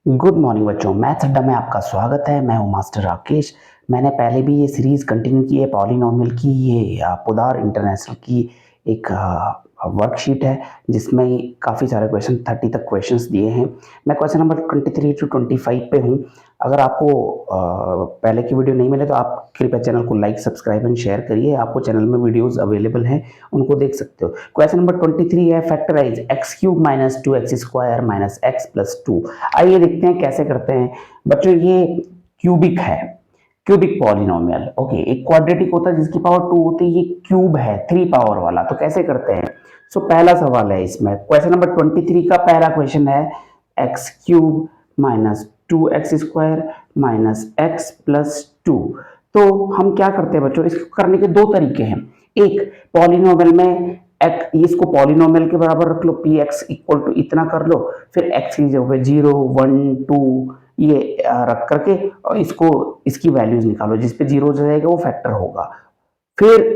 Good morning बच्चों, maths अड्डा में आपका स्वागत है। मैं हूं मास्टर राकेश। मैंने पहले भी ये सीरीज कंटिन्यू की है पॉलिनोमियल की। ये पोदार इंटरनेशनल की एक वर्कशीट है जिसमें काफ़ी सारे क्वेश्चन 30 तक क्वेश्चंस दिए हैं। मैं क्वेश्चन नंबर 23 to 25 पे हूँ। अगर आपको पहले की वीडियो नहीं मिले तो आप कृपया चैनल को लाइक सब्सक्राइब एंड शेयर करिए। आपको चैनल में वीडियोस अवेलेबल हैं, उनको देख सकते हो। क्वेश्चन नंबर 23 है factorise x cube minus 2x square minus x plus 2। आइए देखते हैं कैसे करते हैं बच्चों। ये क्यूबिक है, क्यूबिक पॉलिनोमियल। ओके, एक क्वाड्रेटिक होता है जिसकी पावर 2 होती है, ये क्यूब है 3 पावर वाला। तो कैसे करते हैं? पहला सवाल है इसमें, क्वेश्चन नंबर 23 का पहला क्वेश्चन है x cube minus 2x square minus x plus 2। तो हम क्या करते हैं बच्चों, इसको करने के दो तरीके हैं। एक, पॉलिनोमियल में इसको पॉलिनोमियल के बराबर रख लो, पी एक्स इक्वल टू इतना कर लो, फिर एक्स की जगह पे 0 1 2 ये रख करके और इसको इसकी वैल्यूज निकालो, जिस पे 0 जाएगा वो फैक्टर होगा। फिर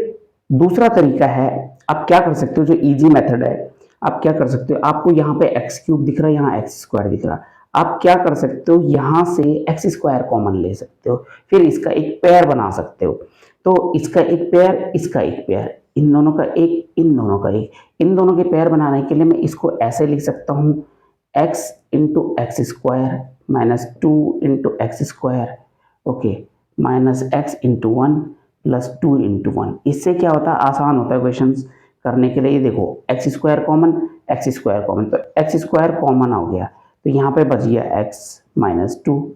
दूसरा तरीका है, आप क्या कर सकते हो, जो इजी मेथड है, आप क्या कर सकते हो, आपको यहाँ पे एक्स क्यूब दिख रहा है, यहाँ एक्स स्क्वायर दिख रहा है, आप क्या कर सकते हो, यहाँ से एक्स स्क्वायर कॉमन ले सकते हो, फिर इसका एक पेयर बना सकते हो। तो इसका एक पेयर, इसका एक पेयर, इन दोनों का एक, इन दोनों का एक, इन दोनों के पेयर बनाने के लिए मैं इसको ऐसे लिख सकता हूँ, x into x square minus 2 into x square, okay, minus x into 1 plus 2 into 1। इससे क्या होता है, आसान होता है क्वेश्चन करने के लिए। देखो x square common, x square common, तो एक्स स्क्वायर कॉमन हो गया, तो यहाँ पे बच गया एक्स माइनस 2,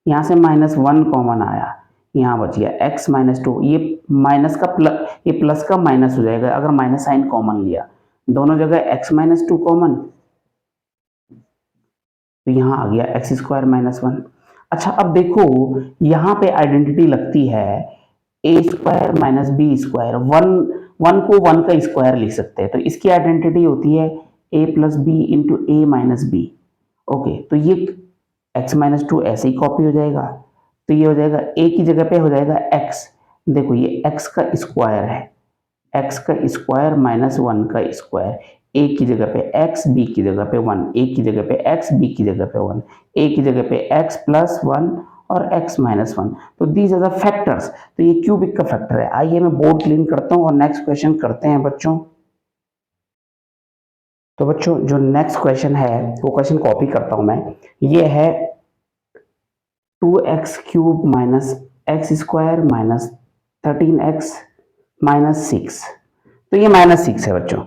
यहाँ से माइनस 1 कॉमन आया, यहाँ बच गया x माइनस 2। ये माइनस का प्लस, ये प्लस का माइनस हो जाएगा अगर माइनस साइन कॉमन लिया, दोनों जगह x माइनस 2 कॉमन, तो यहाँ आ गया एक्स स्क्वायर माइनस 1। अच्छा, अब देखो यहाँ पे आइडेंटिटी लगती है A square minus B square. One one को 1 का स्क्वायर लिख सकते हैं, तो इसकी आइडेंटिटी होती है ए प्लस बी इंटू ए माइनस बी। ओके, तो ये x माइनस 2 ऐसे ही कॉपी हो जाएगा, तो ये हो जाएगा a की जगह पे हो जाएगा x। देखो ये x का स्क्वायर है, x का स्क्वायर माइनस 1 का स्क्वायर, a की जगह पे x, b की जगह पे 1, a की जगह पे x, b की जगह पे 1, a की जगह पे x प्लस 1 और x माइनस 1। तो दीज आर द फैक्टर्स। तो ये क्यूबिक का फैक्टर है। आइए मैं बोर्ड क्लीन करता हूँ और नेक्स्ट क्वेश्चन करते हैं बच्चों। तो बच्चों जो नेक्स्ट क्वेश्चन है वो क्वेश्चन कॉपी करता हूं मैं। ये है 2x cube minus x square minus 13x minus 6। तो ये माइनस 6 है बच्चों।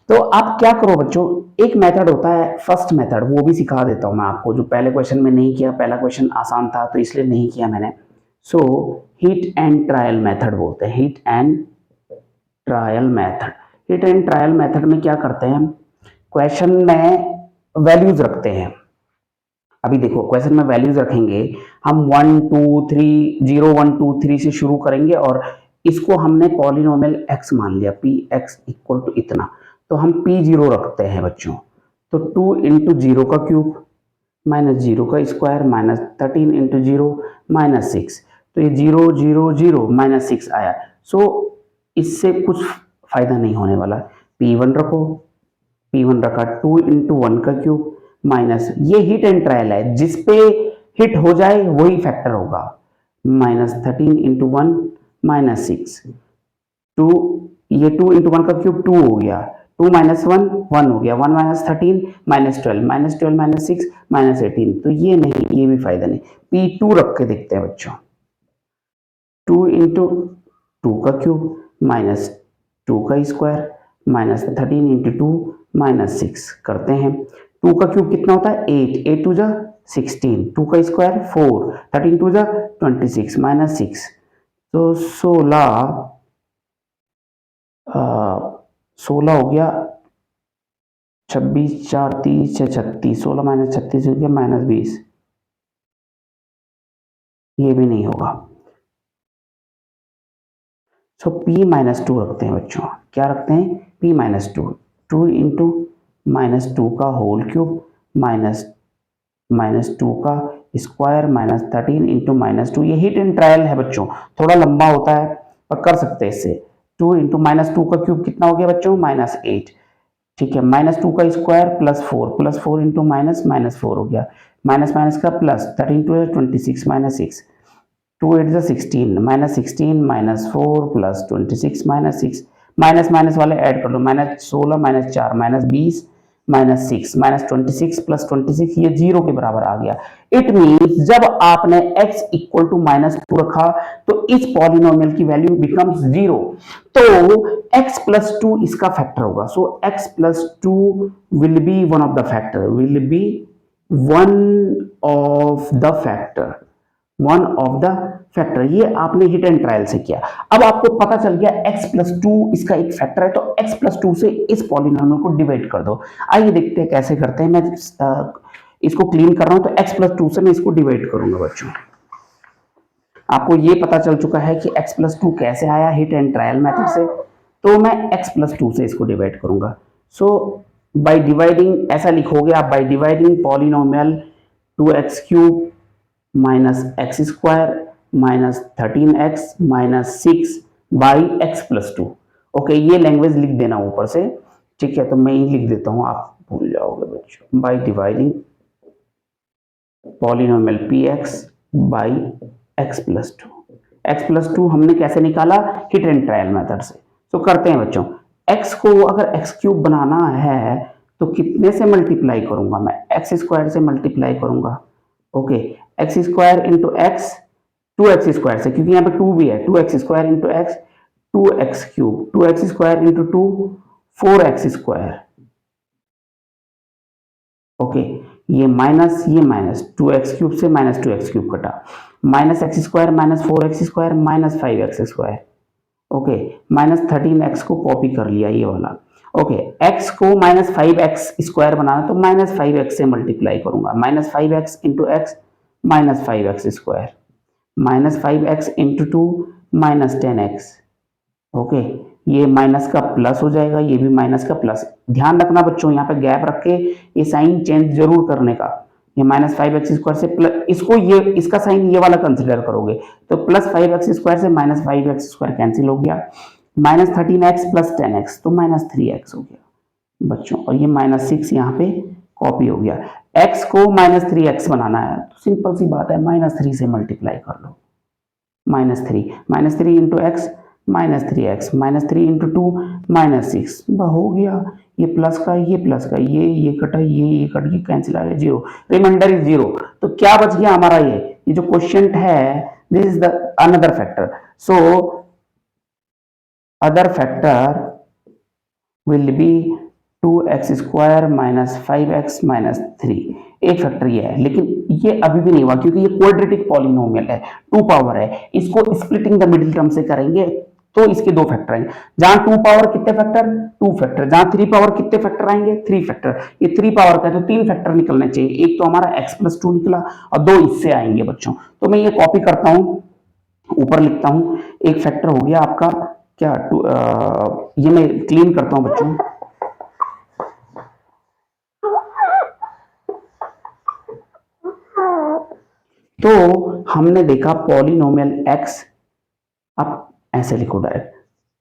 तो आप क्या करो बच्चों, एक मेथड होता है फर्स्ट मेथड, वो भी सिखा देता हूं मैं आपको, जो पहले क्वेश्चन में नहीं किया। पहला क्वेश्चन आसान था तो इसलिए नहीं किया मैंने। सो हिट एंड ट्रायल मेथड बोलते हैं, hit and trial method. Hit and trial method में क्या करते हैं, क्वेश्चन में वैल्यूज रखते हैं। अभी देखो क्वेश्चन में वैल्यूज रखेंगे, हम 1 2 3 0 1 2 3 से शुरू करेंगे और इसको हमने पॉलिनोमियल x मान लिया, पी एक्स इक्वल टू इतना, तो हम p0 रखते हैं बच्चों। तो 2 इंटू जीरो का क्यूब माइनस 0 का स्क्वायर माइनस 13 इंटू 0 माइनस 6। तो ये 0 0 0 माइनस 6 आया। सो इससे कुछ फायदा नहीं होने वाला। p1 रखो, p1 रखा, 2 इंटू 1 का क्यूब माइनस, ये हिट एंड ट्रायल है, जिसपे हिट हो जाए वही फैक्टर होगा, माइनस 13 इंटू 1 माइनस 6, 2, ये 2 इंटू 1 का क्यूब 2 हो गया, 2 माइनस 1 1 हो गया, 1 minus 13 minus 12 minus 12 minus 6 minus 18। तो ये नहीं, ये भी फायदा नहीं। p2 रख के देखते हैं बच्चों, 2 इंटू 2 का क्यूब माइनस 2 का स्क्वायर माइनस 13 इंटू 2 माइनस 6 करते हैं। 2 का क्यूब कितना होता है 8, 8 टू जा 16, 2 का स्क्वायर 4, 13 टू जा 26 माइनस 6, तो 16 हो गया, 26 4 30 36, 16 माइनस 36 हो गया माइनस 20। ये भी नहीं होगा। सो p माइनस 2 रखते हैं बच्चों। क्या रखते हैं, p माइनस 2, 2 इंटू माइनस 2 का होल क्यूब माइनस माइनस 2 का स्क्वायर माइनस 13 इंटू माइनस 2। ये हिट एंड ट्रायल है बच्चों, थोड़ा लंबा होता है पर कर सकते हैं इससे। 2 इंटू माइनस 2 का क्यूब कितना हो गया बच्चों, माइनस 8, ठीक है, माइनस 2 का square plus 4 into minus minus 4 हो गया, माइनस माइनस का plus, 13 two 26 minus 6, 2 8 16 minus 16 minus 4 plus 26 minus 6, minus minus वाले ऐड कर लो, minus 16 minus 4 minus 20 minus 6 minus 26 plus 26, ये जीरो के बराबर आ गया। इट मीन्स जब आपने x इक्वल टू -2 रखा तो इस पॉलिनोमियल की वैल्यू बिकम्स जीरो, तो x प्लस 2 इसका फैक्टर होगा। सो x plus 2 will be one of the factor, will be one of the factor, one of the factor. ये आपने हिट एंड ट्रायल से किया। अब आपको पता चल गया x प्लस 2 इसका एक फैक्टर है, तो x प्लस 2 से इस पॉलिनोमियल को डिवाइड कर दो। आइए देखते हैं कैसे करते हैं। मैं इसको क्लीन कर रहा हूं, तो x प्लस 2 से मैं इसको डिवाइड करूंगा बच्चों। आपको ये पता चल चुका है कि x प्लस 2 कैसे आया, हिट एंड ट्रायल मेथड से। तो मैं x प्लस 2 से इसको डिवाइड करूंगा। सो बाय डिवाइडिंग, ऐसा लिखोगे आप, by dividing polynomial 2x cube minus x square minus 13x minus 6 by x plus 2। Okay, ये लैंग्वेज लिख देना ऊपर से, ठीक है। तो मैं ही लिख देता हूं, आप भूल जाओगे बच्चों। By dividing polynomial px by x plus 2। X plus 2 हमने कैसे निकाला, हिट एंड ट्रायल मेथड से। तो करते हैं बच्चों, x को अगर एक्स क्यूब बनाना है तो कितने से मल्टीप्लाई करूंगा, मैं एक्स स्क्वायर से मल्टीप्लाई करूंगा। Okay, x square into x, 2x square से, क्योंकि यहाँ पे 2 भी है, 2x square into x, 2x cube, 2x square into 2, 4x square. Okay, ये माइनस 2x क्यूब से माइनस 2x क्यूब कटा, minus x square minus 4x square minus 5x square. Okay, minus 13x को कॉपी कर लिया ये वाला। Okay, x को minus 5x square बनाना, तो माइनस 5x से मल्टीप्लाई करूंगा, minus 5x into X minus 5x square, minus 5x into 2 minus 10x। Okay, ये माइनस का प्लस हो जाएगा, ये भी माइनस का प्लस। ध्यान रखना बच्चों, यहाँ पे गैप रख के ये साइन चेंज जरूर करने का। ये माइनस 5x स्क्वायर से प्लस, इसको ये इसका साइन ये वाला कंसिडर करोगे तो प्लस 5x स्क्वायर से माइनस 5x स्क्वायर कैंसिल हो गया, माइनस 13x प्लस 10x तो माइनस 3x हो गया बच्चों। और ये माइनस 6 यहाँ पे कॉपी हो गया। x को माइनस 3x बनाना है तो सिंपल सी बात है, माइनस 3 से मल्टीप्लाई कर लो, minus three into X minus 3x, minus 3 into 2 minus 6, हो गया। ये प्लस का ये प्लस का, ये कटा, ये कट के कैंसिल आ गया, जीरो, रिमाइंडर इज जीरो। तो क्या बच गया हमारा, ये जो क्वेश्चन है, this is the another factor. So other factor will be 2x square minus 5x minus 3। एक फैक्टर ये है, लेकिन ये अभी भी नहीं हुआ क्योंकि ये क्वाड्रेटिक पॉलिनोमियल है, 2 पावर है। इसको स्प्लिटिंग द मिडिल टर्म से करेंगे तो इसके 2 फैक्टर आएंगे। जहां 2 पावर कितने फैक्टर, 2 फैक्टर। जहां 3 पावर कितने फैक्टर आएंगे, 3 फैक्टर। ये 3 पावर का है तो 3 फैक्टर निकलने चाहिए। एक तो हमारा x प्लस 2 निकला और 2 इससे आएंगे बच्चों। तो मैं ये कॉपी करता हूं, ऊपर लिखता हूं। एक फैक्टर हो गया आपका क्या, ये मैं क्लीन करता हूं बच्चों। तो हमने देखा पॉलिनोमियल x, अब ऐसे लिखो direct,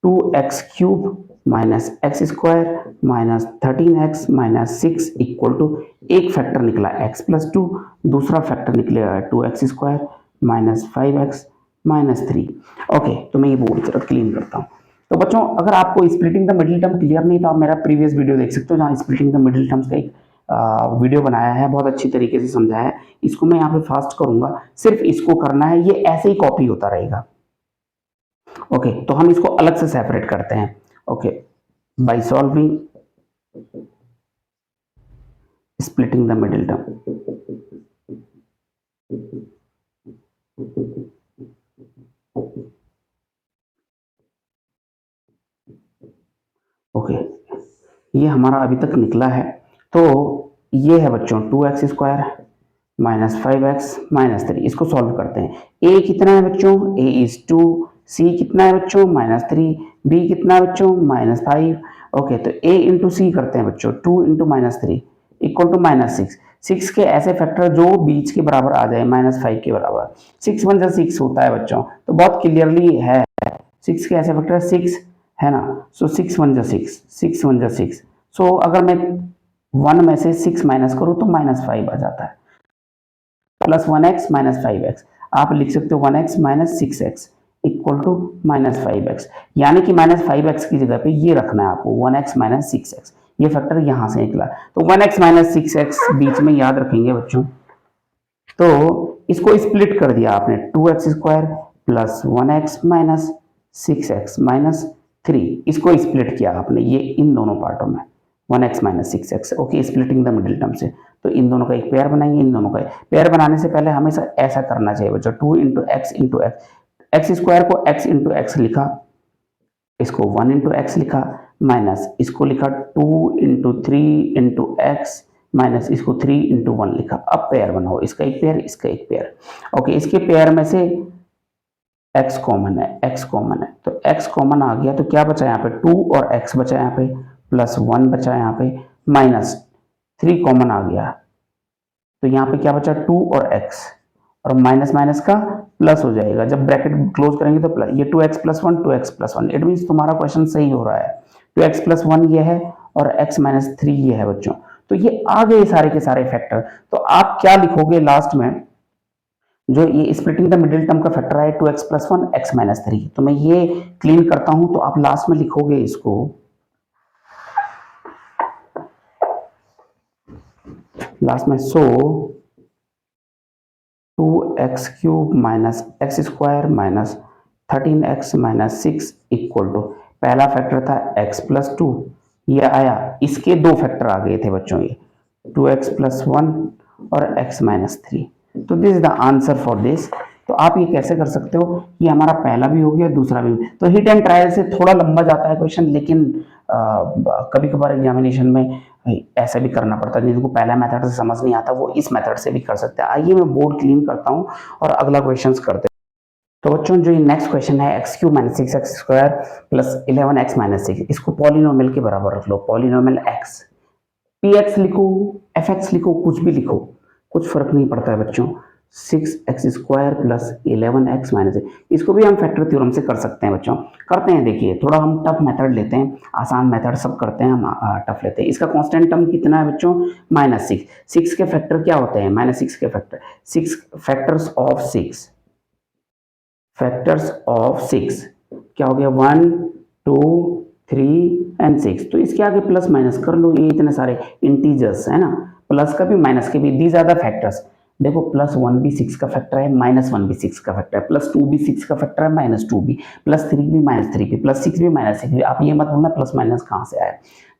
2x cube minus x square minus 13x minus 6 equal to, एक फैक्टर निकला x प्लस 2, दूसरा फैक्टर निकलेगा 2x square minus 5x minus 3। Okay, तो मैं ये बोर्ड तरफ क्लीन करता हूँ। तो बच्चों, अगर आपको splitting the middle term clear नहीं तो आप मेरा प्रीवियस वीडियो देख सकते हो, जहाँ स्प्लिटिंग द मिडिल टर्म्स का एक वीडियो बनाया है, बहुत अच्छी तरीके से समझाया है। इसको मैं यहाँ पे फास्ट करूंगा, सिर्फ इसको करना है, ये ऐसे ही कॉपी होता रहेगा। ओके, तो हम इसको अलग से सेपरेट करते हैं। Okay, by solving splitting the middle term. Okay, ये हमारा अभी तक निकला है। तो ये है बच्चों 2x square minus 5x minus 3। इसको सॉल्व करते हैं। a कितना है बच्चों, a इज 2, c कितना है बच्चों माइनस 3, b कितना है बच्चों माइनस 5। ओके, तो a इंटू सी करते हैं बच्चों, 2 into minus 3 equal to minus 6। 6 के ऐसे फैक्टर जो बीच के बराबर आ जाए, माइनस 5 के बराबर। 6 1 जा 6 होता है बच्चों, तो बहुत क्लियरली है 6 के ऐसे फैक्टर 6 है ना। सो 6 1 जा 6, 6 1 जा 6। सो अगर मैं 1 में से 6 माइनस करूं तो माइनस 5 आ जाता है। प्लस 1x माइनस 5x, आप लिख सकते हो 1x minus 6x equal to minus 5x, यानी कि माइनस 5x की जगह पे ये रखना है आपको 1x माइनस 6x, ये फैक्टर यहां से निकला। तो 1x माइनस 6x बीच में याद रखेंगे बच्चों, तो इसको स्प्लिट कर दिया आपने 2x square plus 1x minus 6x minus 3, इसको स्प्लिट किया आपने ये इन दोनों पार्टों में 1x minus 6x, okay, splitting the middle term से। तो इन दोनों का एक पेयर बनाएंगे, इन दोनों का पेयर बनाने से पहले हमेशा ऐसा करना चाहिए बच्चों, 2 into x into x, x square को x इंटू एक्स लिखा, इसको 1 इंटू एक्स लिखा, माइनस इसको लिखा 2 इंटू 3 इंटू एक्स, माइनस इसको 3 इंटू 1 लिखा। अब पेयर बनाओ, इसका एक पेयर, इसका एक पेयर, ओके, इसके पेयर में से x कॉमन है, x कॉमन है, तो x कॉमन आ गया, तो क्या बचा यहाँ पे 2 और x बचा यहाँ पे, प्लस 1 बचा यहाँ पे, माइनस 3 कॉमन आ गया, तो यहाँ पे क्या बचा 2 और x, और माइनस माइनस का प्लस हो जाएगा, जब ब्रैकेट क्लोज करेंगे तो प्लस, ये 2x plus 1 2x plus 1, it means तुम्हारा क्वेश्चन सही हो रहा है, 2x प्लस 1 ये है और x माइनस 3 ये है बच्चों। तो ये आ गए सारे के सारे फैक्टर, तो आप क्या लिखोगे लास्ट में, जो ये स्प्लिटिंग द मिडिल टर्म का फैक्टर है 2x प्लस 1 x माइनस 3, तो मैं ये क्लीन करता हूं, तो आप लास्ट में लिखोगे इसको, लास्ट में so 2x cube minus x square minus 13x minus 6 equal to, पहला फैक्टर था x प्लस 2, ये आया, इसके दो फैक्टर आ गए थे बच्चों, ये 2x प्लस 1 और x माइनस 3, तो this is the answer for this. तो आप ये कैसे कर सकते हो, ये हमारा पहला भी हो गया, दूसरा भी। तो हिट एंड ट्रायल से थोड़ा लंबा जाता है क्वेश्चन, लेकिन कभी कभार एग्जामिनेशन में ऐसा भी करना पड़ता है, जिनको पहला मेथड से समझ नहीं आता वो इस मेथड से भी कर सकते हैं। आइए मैं बोर्ड क्लीन करता हूँ और अगला क्वेश्चन करते हैं। तो बच्चों जो ये नेक्स्ट क्वेश्चन है x cube minus 6x square plus 11x minus 6, इसको पॉलिनोमियल के बराबर रख लो, पॉलिनोमियल x, px लिखो fx लिखो, कुछ भी लिखो, कुछ फर्क नहीं पड़ता है बच्चों, 6x square plus 11x minus 6, इसको भी हम फैक्टर थ्योरम से कर सकते हैं बच्चों, करते हैं। देखिए थोड़ा हम टफ मेथड लेते हैं, आसान मेथड सब करते हैं, हम टफ लेते हैं। इसका कांस्टेंट टर्म कितना है बच्चों, माइनस 6, 6 के फैक्टर क्या होते हैं, माइनस 6 के factor, 6 factors of 6, factors of 6 क्या हो गया, 1 2 3 एंड 6, तो इसके आगे प्लस माइनस कर लो, ये इतने सारे इंटीजर्स है ना, प्लस का भी माइनस के भी, दीज आर द फैक्टर्स। देखो प्लस 1 भी 6 का फैक्टर है, माइनस 1 भी 6 का फैक्टर है, प्लस 2 भी 6 का फैक्टर है, माइनस 2 भी, प्लस 3 भी माइनस 3 भी, प्लस 6 भी माइनस 6 भी। आप ये मत बोलना प्लस माइनस कहाँ से आया,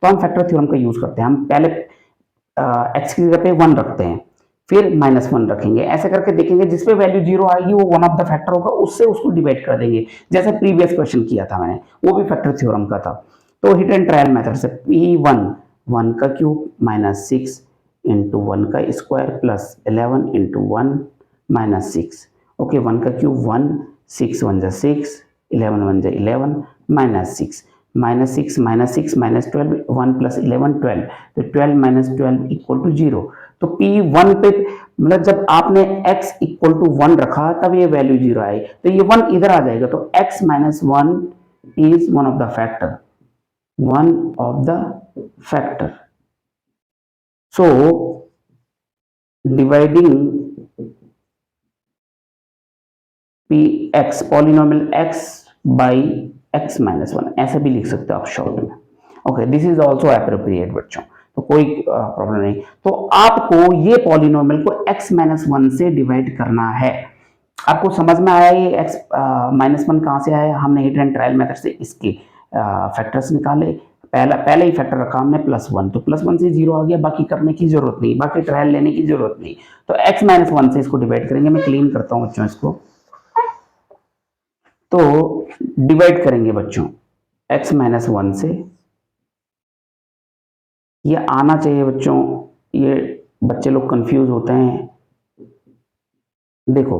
तो हम फैक्टर थ्योरम का यूज करते हैं। हम पहले एक्स की जगह पे 1 रखते हैं, फिर माइनस 1 रखेंगे, ऐसे करके देखेंगे जिसपे वैल्यू 0 आएगी वो वन ऑफ द फैक्टर होगा, उससे उसको डिवाइड कर देंगे, जैसे प्रीवियस क्वेश्चन किया था मैंने, वो भी फैक्टर थ्योरम का था। तो हिट एंड ट्रायल मेथड से P1 1 का क्यूब माइनस 6 इंटू 1 का square plus 11 into 1 minus 6, okay, 1 का क्यूब 1, 6 1 जा 6, 11 1 जा 11 minus 6, minus 6 minus 6 minus 12, 1 plus 11 12, तो 12 माइनस 12 इक्वल टू 0। तो P1 पे मतलब जब आपने x इक्वल टू 1 रखा तब ये वैल्यू 0 आई, तो ये 1 इधर आ जाएगा, तो x minus 1 is one of the factor, one of the factor. So dividing px polynomial x by x minus 1, ऐसे भी लिख सकते हो आप शॉर्ट में, okay, this is also appropriate बच्चों, तो कोई प्रॉब्लम नहीं। तो आपको ये पॉलिनोमियल को x माइनस 1 से डिवाइड करना है। आपको समझ में आया ये x माइनस 1 कहाँ से आया, हमने हिट एंड ट्रायल मेथड से इसके फैक्टर्स निकाले, पहले ही फैक्टर रखा हमने प्लस 1, तो प्लस 1 से 0 आ गया, बाकी करने की जरूरत नहीं, बाकी ट्रायल लेने की जरूरत नहीं, तो x माइनस 1 से इसको डिवाइड करेंगे। मैं क्लीन करता हूँ बच्चों इसको, तो डिवाइड करेंगे बच्चों x माइनस 1 से, ये आना चाहिए बच्चों, ये बच्चे लोग कंफ्यूज होते हैं। देखो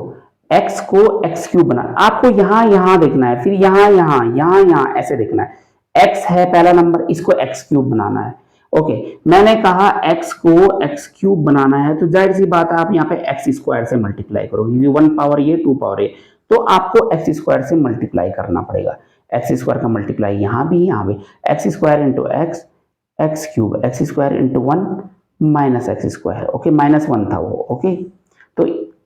x को x क्यूब बना, आपको यहां देखना है, फिर यहां ऐसे देखना है, x है पहला नंबर, इसको x क्यूब बनाना है, ओके। मैंने कहा x को x क्यूब बनाना है, तो जाहिर सी बात है आप यहाँ पे x स्क्वायर से मल्टीप्लाई करोगे, 1 पावर ये 2 पावर ये, तो आपको x स्क्वायर से मल्टीप्लाई करना पड़ेगा, x स्क्वायर का मल्टीप्लाई यहाँ भी x square into x cube, x square into 1 minus x square, okay, minus 1 था वो, ओके। तो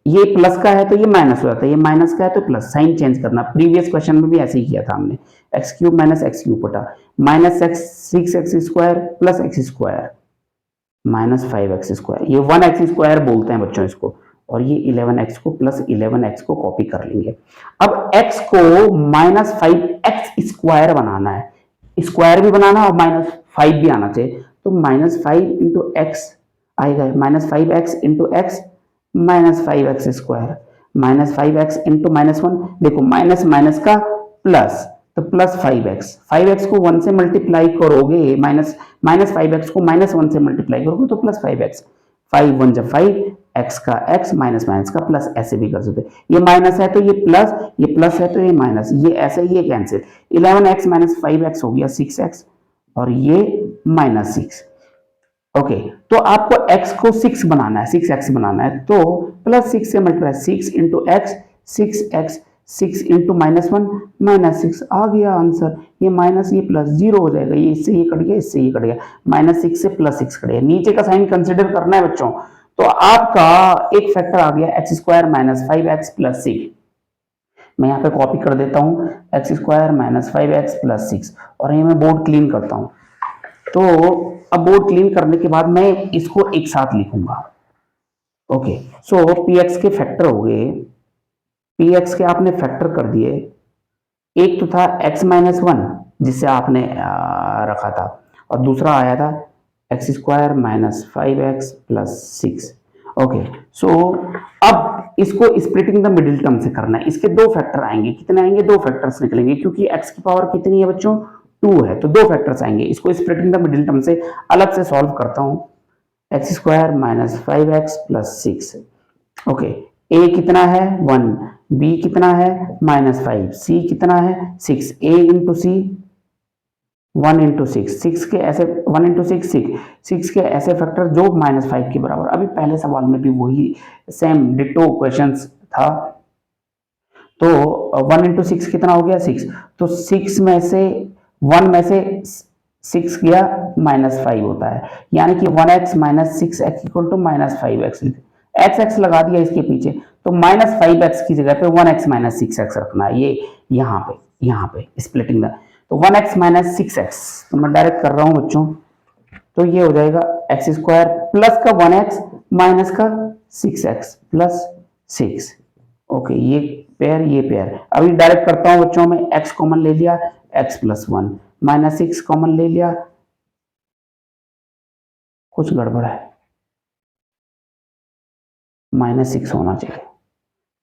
ये प्लस का है तो ये माइनस हो जाता है, ये माइनस का है तो प्लस, साइन चेंज करना। प्रीवियस क्वेश्चन में भी ऐसे ही किया था हमने, X cube minus X cube बटा minus X 6x square plus X square minus 5x square, ये 1x स्क्वायर बोलते हैं बच्चों इसको, और ये 11x को प्लस 11x को कॉपी कर लेंगे। अब x को माइनस 5x स्क्वायर बनाना है, स्क्वायर भी बनाना और माइनस 5 भी आना चाहिए, तो माइनस 5 इंटू एक्स आएगा, minus 5x into X minus 5x square, minus 5x into minus 1, देखो माइनस माइनस का प्लस, तो प्लस 5x को 1 से मल्टीप्लाई करोगे, माइनस 5x को माइनस 1 से मल्टीप्लाई करोगे तो प्लस 5x, 5 1 जब 5, x का x माइनस माइनस का प्लस, ऐसे भी कर सकते, ये माइनस है तो ये प्लस, ये प्लस है तो ये माइनस, ये ऐसे, ये कैंसिल, 11x माइनस 5x हो गया 6x, और ये माइनस 6। ओके, तो आपको x को 6 बनाना है, 6x बनाना है, तो प्लस 6 से multiply, 6 into x 6x, 6 into minus 1 minus 6, आ गया आंसर। ये माइनस ये प्लस 0 हो जाएगा, ये इससे ये कट गया, इससे ये कट गया, माइनस 6 से प्लस 6 कट गया, नीचे का साइन कंसिडर करना है बच्चों। तो आपका एक फैक्टर आ गया x square minus 5x plus 6, मैं यहाँ पे कॉपी कर देता हूँ, x square minus 5x plus 6, और ये मैं बोर्ड क्लीन करता हूँ। तो अब बोर्ड क्लीन करने के बाद मैं इसको एक साथ लिखूंगा। ओके, सो px के फैक्टर हो गए, px के आपने फैक्टर कर दिए, एक तो था x माइनस 1 जिससे आपने रखा था, और दूसरा आया था X square minus 5x plus 6। Okay, so अब इसको स्प्लिटिंग द मिडिल टर्म से करना है, इसके दो फैक्टर आएंगे, कितने आएंगे, दो फैक्टर्स निकलेंगे, क्योंकि x की पावर कितनी है बच्चों, 2 है, तो दो फैक्टर्स आएंगे। इसको स्प्लिटिंग द मिडिल टर्म से अलग से सॉल्व करता हूं, x square minus 5x plus 6। Okay, a कितना है 1, b कितना है माइनस 5, c कितना है 6, a इंटू सी 1 इंटू 6 के ऐसे 1 इंटू 6 के ऐसे फैक्टर जो माइनस 5 के बराबर। अभी पहले सवाल में भी वही सेम डिटो क्वेश्चंस था, तो 1 इंटू 6 कितना हो गया 6, तो 6 में से 1 में से 6 गया माइनस 5 होता है, यानी कि 1x minus 6x equal to minus 5x, x लगा दिया इसके पीछे, तो माइनस 5x की जगह पे 1x माइनस 6x रखना है, ये यहाँ पे स्प्लिटिंग द, तो 1x माइनस 6x, तो मैं डायरेक्ट कर रहा हूँ बच्चों, तो ये हो जाएगा एक्स स्क्वायर प्लस का 1x माइनस का 6x प्लस 6। ओके, ये पेयर, अभी डायरेक्ट करता हूं बच्चों में, x कॉमन ले लिया, x प्लस 1 माइनस 6 कॉमन ले लिया, कुछ गड़बड़ है, माइनस 6 होना चाहिए,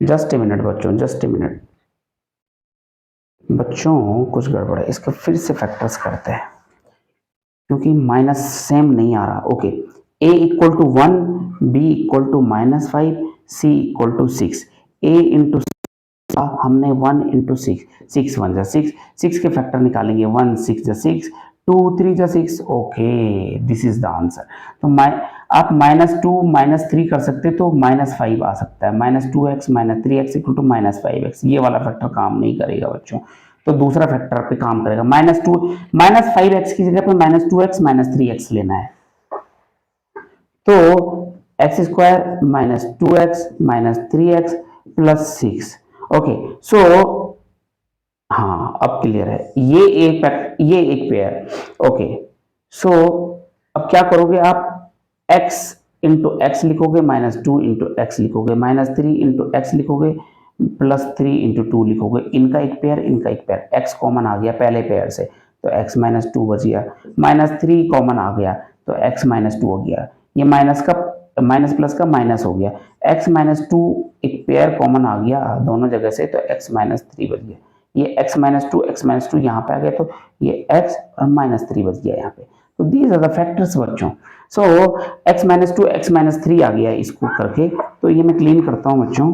जस्ट ए मिनट बच्चों, जस्ट ए मिनट बच्चों, कुछ गड़बड़ है, इसका फिर से फैक्टर्स करते हैं क्योंकि माइनस सेम नहीं आ रहा। Okay, a equal to 1, b equal to minus 5, c equal to 6, a into हमने 1 इंटू 6 1 जा 6 के फैक्टर निकालेंगे, 1 6 जा 6, 2 3 जा 6। Okay, this is the answer. तो आप -2 -3 कर सकते, तो -5 आ सकता है, -2x -3x equal to -5x, ये वाला फैक्टर काम नहीं करेगा बच्चों, तो दूसरा फैक्टर पे काम करेगा, -5x की जगह पे -2x -3x लेना है, तो X square -2x -3x plus 6। Okay, so हाँ अब क्लियर है, ये एक पेयर। ओके, सो अब क्या करोगे आप, x इंटू एक्स लिखोगे, -2 इंटू एक्स लिखोगे, -3 इंटू एक्स लिखोगे, +3 इंटू 2 लिखोगे, इनका एक पेयर, x कॉमन आ गया पहले पेयर से, तो x -2 बच गया, -3 कॉमन आ गया तो x -2 हो गया, ये माइनस का माइनस प्लस का माइनस हो गया, x -2 एक पेयर कॉमन आ गया दोनों जगह से, तो x -3 बच गया, ये x -2 यहाँ पे आ गया, तो ये x और -3 बच गया यहाँ पे, तो दीज आर द फैक्टर्स बच्चों। सो x -3 आ गया इसको करके, तो ये मैं क्लीन करता हूँ बच्चों,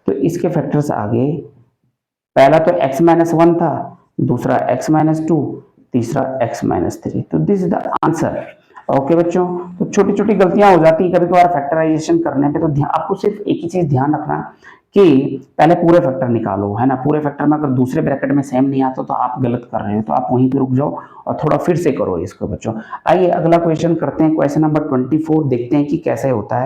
तो इसके फैक्टर्स आ गए, पहला तो x -1 था, दूसरा x -2, तीसरा x -3, तो this is the answer. Okay बच्चों, तो छोटी छोटी गलतियां हो जाती है कभी कभार फैक्टराइजेशन करने पे, तो आपको सिर्फ एक ही चीज ध्यान रखना कि पहले पूरे फैक्टर निकालो, है ना, पूरे फैक्टर में अगर दूसरे ब्रैकेट में सेम नहीं आता तो आप गलत कर रहे हो, तो आप वहीं पे रुक जाओ और थोड़ा फिर से करो इसको बच्चों। आइए अगला क्वेश्चन करते हैं, क्वेश्चन नंबर 24, देखते हैं कि कैसे होता है।